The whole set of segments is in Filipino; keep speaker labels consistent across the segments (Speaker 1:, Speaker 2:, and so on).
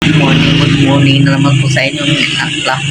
Speaker 1: Good morning na naman po sa inyong lahat.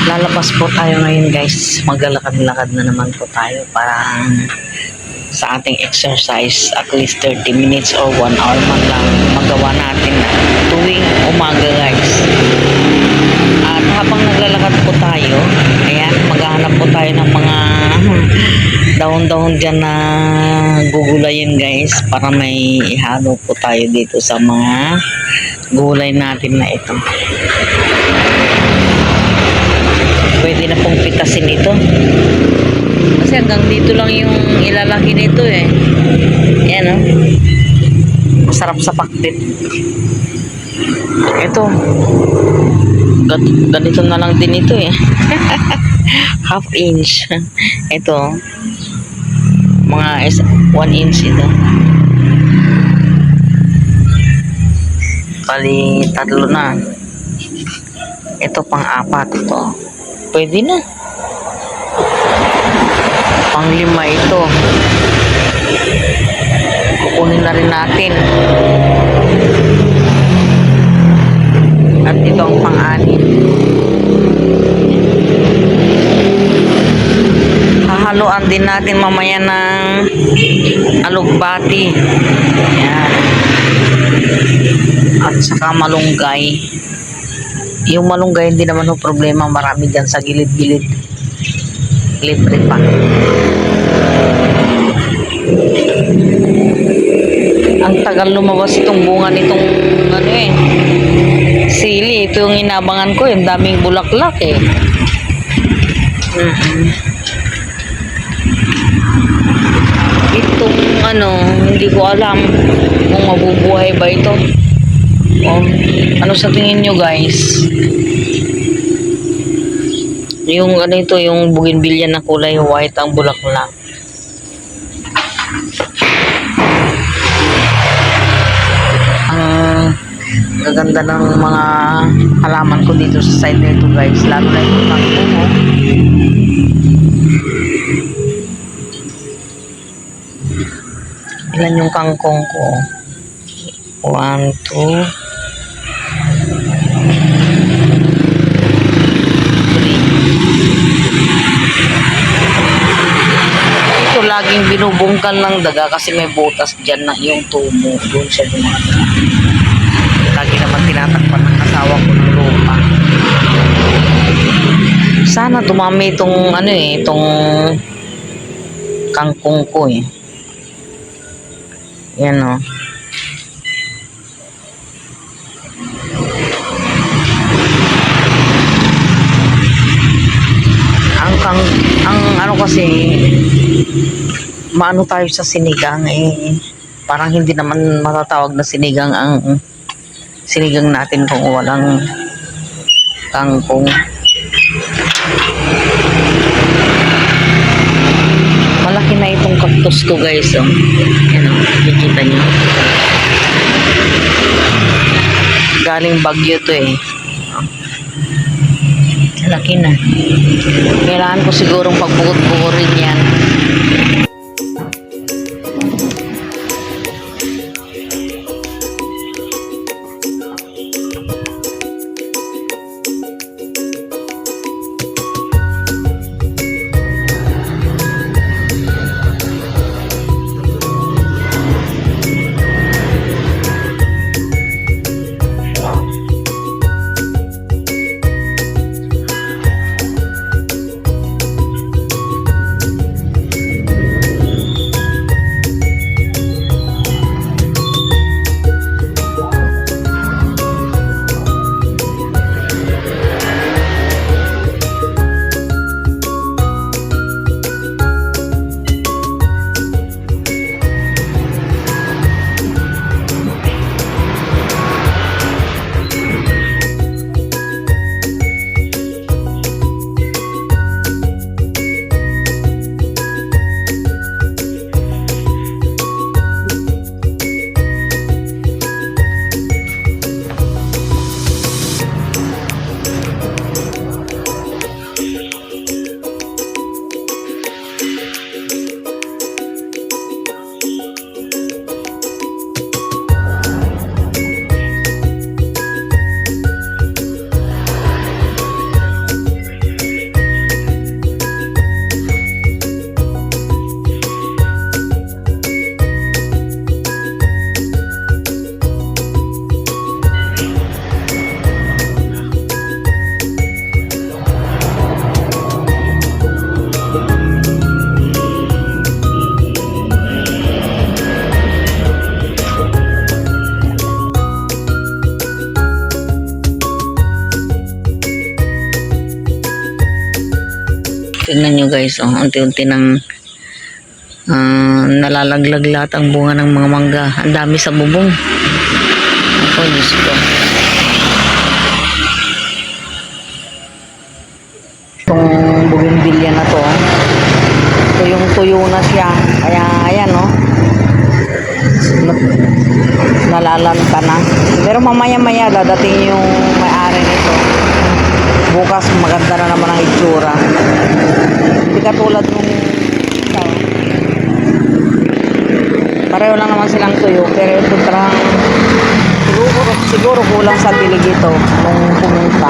Speaker 1: Lalabas po tayo ngayon guys. Maglalakad-lakad na naman po tayo para sa ating exercise at least 30 minutes or 1 hour man lang magawa natin na tuwing umaga guys. At habang naglalakad po tayo, ayan, maghahanap po tayo ng mga dahon-dahon dyan na gugulayin guys para may ihalo po tayo dito sa mga gulay natin na ito. Pwede na pong pitasin ito. Kasi hanggang dito lang yung ilalaki nito eh. Yan o. Masarap sa pakbit. Ito. Ganito na lang din ito eh. Half inch. Ito. Mga 1 inch ito. Kali 3 na. Ito pang-4 ito. Pwede na. Pang-5 ito. Kukunin na rin natin. At ito ang pang-6. Hahaluan din natin mamaya ng alugbati. Ayan. At saka malunggay. Yung malunggay hindi naman ho problema, marami dyan sa gilid-gilid. Libre pa. Ang tagal lumabas itong bunga nitong ano eh, sili. Ito yung inabangan ko, yung daming bulaklak eh. Itong ano, hindi ko alam kung mabubuhay ba ito. Oh, ano sa tingin nyo guys? Yung ano ito, yung bougainvillea na kulay white ang bulaklak. Ang gaganda ng mga halaman ko dito sa side nito guys, lalo na yung kangkong. Ilan yung kangkong ko? 1, 2, laging binubungkan ng daga kasi may butas dyan na yung tumo. Doon siya dumadaan. Lagi naman tinatakpan ng asawa ko ng lupa. Sana dumami itong ano eh, itong kangkong ko eh. Yan o. Ang ano kasi maano tayo sa sinigang eh, parang hindi naman matatawag na sinigang ang sinigang natin kung walang kangkong. Malaki na itong cactus ko guys. Oh. Yan o, nakikita nyo. Galing Baguio to eh. Laki na. Kailangan ko sigurong pagbugot-bukurin yan. Tingnan nyo guys, oh, unti-unti nang nalalaglag lahat ang bunga ng mga mangga. Ang dami sa bubong. Ako, Diyos ko. Itong bougainvillea na to, tuyong-tuyo na siya. Kaya, ayan, oh. Nalalanta na. Pero mamaya-maya dadating yung may-ari nito. Bukas maganda na naman ang itsura. Hindi katulad nung pareho lang naman silang tuyo, pero ito parang siguro kulang sa dilig ito nung pumunta.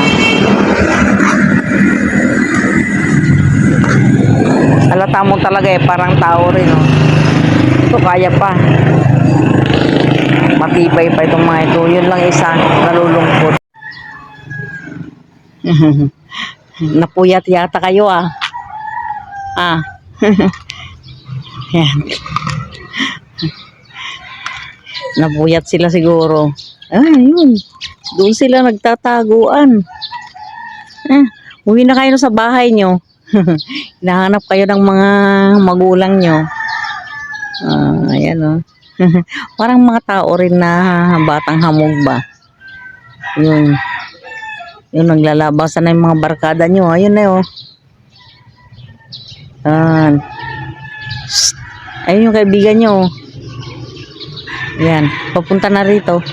Speaker 1: Halata mo talaga parang tao rin, oh. Ito kaya pa. Matibay pa itong mga ito. Yun lang isa, nalulungkot. Napuyat yata kayo, ah. Yan. Napuyat sila siguro. Yun. Doon sila nagtataguan. Uwi na kayo sa bahay nyo. Hinahanap kayo ng mga magulang nyo. Ayan, oh. Parang mga tao rin na batang hamog ba. Yun. Yung naglalabasan na yung mga barkada nyo. Ayun na yun. Ayun yung kaibigan nyo. Yan. Papunta na rito.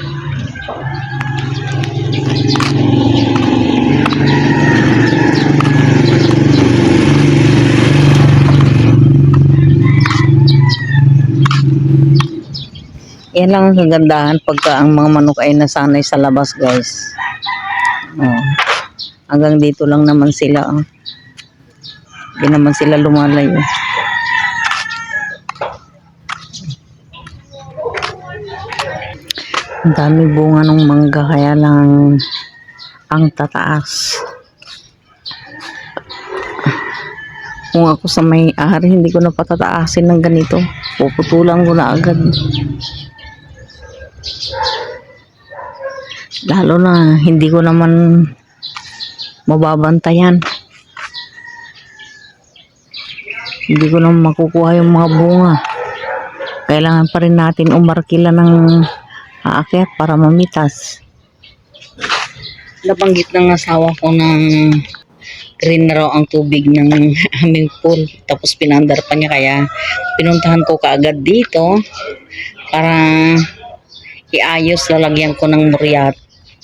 Speaker 1: Yan lang ang kagandahan pagka ang mga manok ay nasanay sa labas, guys. Hanggang dito lang naman sila. Hindi naman sila lumalayo. Ang dami bunga ng mangga, kaya lang ang tataas. Kung ako sa may-ari, hindi ko na patataasin ng ganito. Puputulan ko na agad. Lalo na hindi ko naman mababantayan. Hindi ko naman makukuha yung mga bunga. Kailangan pa rin natin umarkila ng aakyat para mamitas. Nabanggit ng asawa ko na green na raw ang tubig ng aming pool. Tapos pinandar pa niya, kaya pinuntahan ko kaagad dito para iayos. Lalagyan ko ng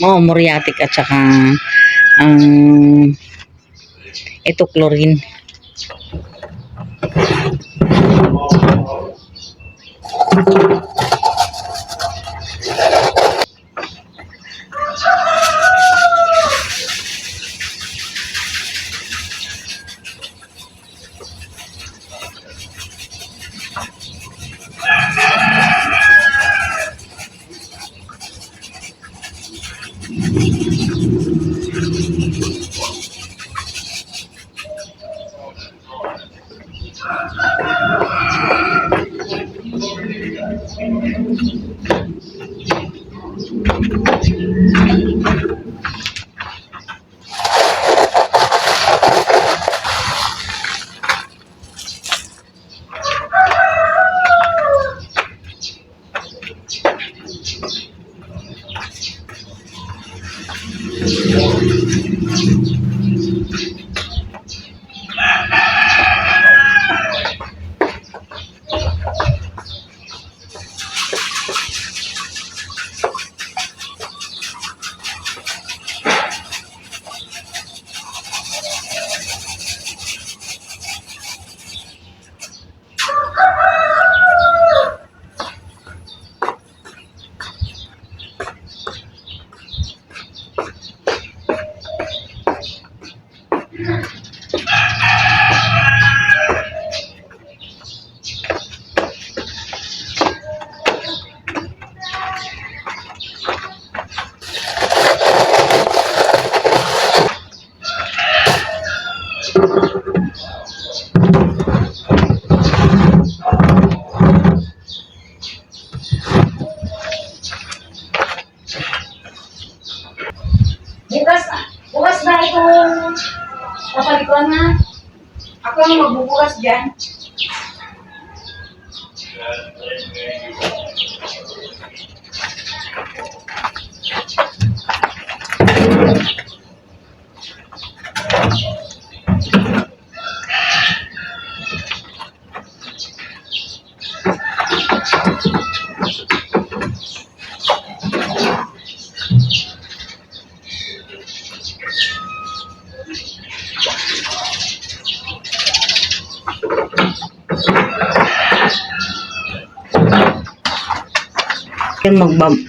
Speaker 1: muriatic at saka ang ito chlorine.
Speaker 2: Bukas na itong kapalikuan na. Ako ang magbubukas dyan.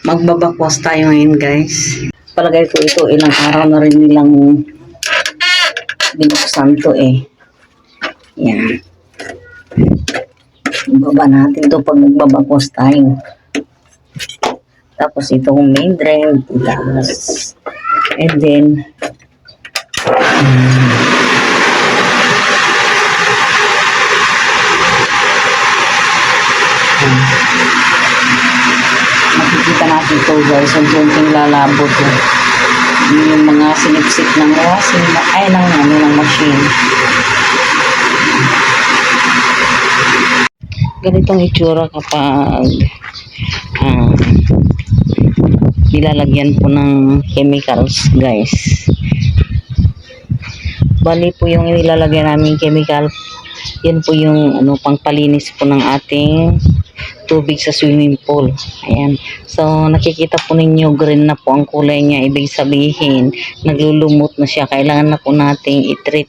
Speaker 1: Magbabakwas tayo ngayon, guys. Palagay ko ito, ilang araw na rin nilang binuksan to eh. Yan. Baba natin ito pag magbabakwas tayo. Tapos itong main drain. Tapos, and then, makikita natin ito, guys, ang konting lalabo to. Yung mga sinipsip ng washing, ng machine. Ganitong itsura kapag nilalagyan po ng chemicals, guys. Bali po yung nilalagyan namin chemical, yan po yung pangpalinis po ng ating tubig sa swimming pool. Ayan. So, nakikita po ninyo, green na po ang kulay niya. Ibig sabihin, naglulumot na siya. Kailangan na po nating i-treat.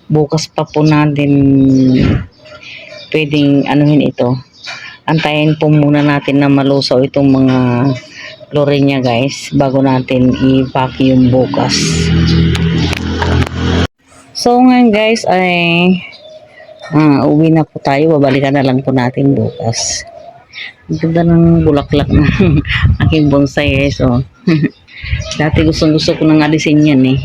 Speaker 1: Bukas pa po natin pwedeng anuhin ito. Antayin po muna natin na malusaw itong mga chlorine niya, guys, bago natin i-vacuum bukas. So, ngayon, guys, ay uwi na po tayo. Babalikan na lang po natin bukas. Ang ganda ng bulaklak ng aking bonsai, guys. Oh. Dati gusto ko nang alisin yan eh.